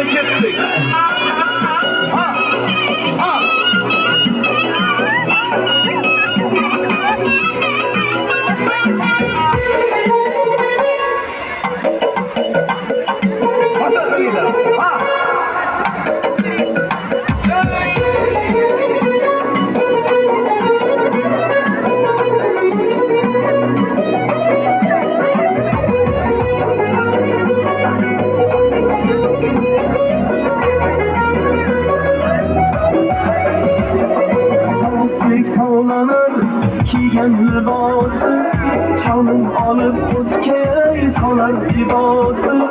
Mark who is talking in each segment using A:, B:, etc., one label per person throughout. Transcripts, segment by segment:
A: hareketli. Ha, ha. Pasa salida. Ha.
B: Kiyen libası, canım alıp ötkey salar libası.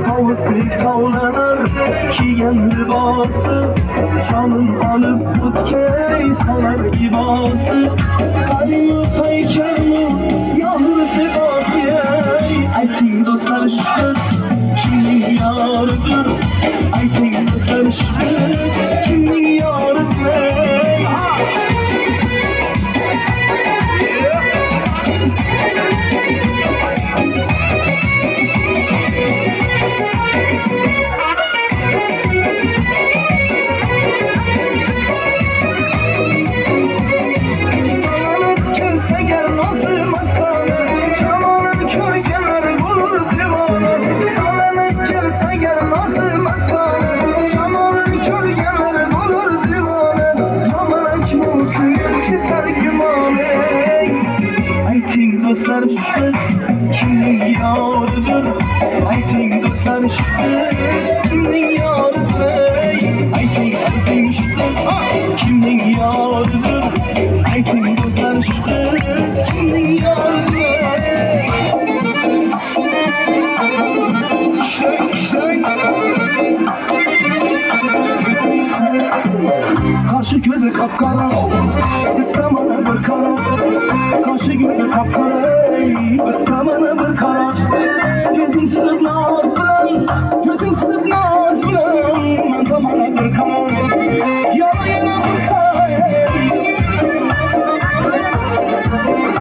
B: Tavuslik tavlanır, kiyen libası, canım alıp ötkey salar libası. Kalıyor peykermi, yahru sebası. Ayting dostlar şu kız, kimin yarıdır? Ayting dostlar şu kız, kimin yarıdır? Dostlar şu kız kimin yarıdır? Ayting dostlar şu kız kimin yarıdır? Ayting şu kız kimin yarıdır? Ayting dostlar şu kız kimin yarıdır? Karşı gözü kapkara, ıslamana bir kara. Karşı gözü kapkara, ıslamana bir kara. Gözüm sızıklar.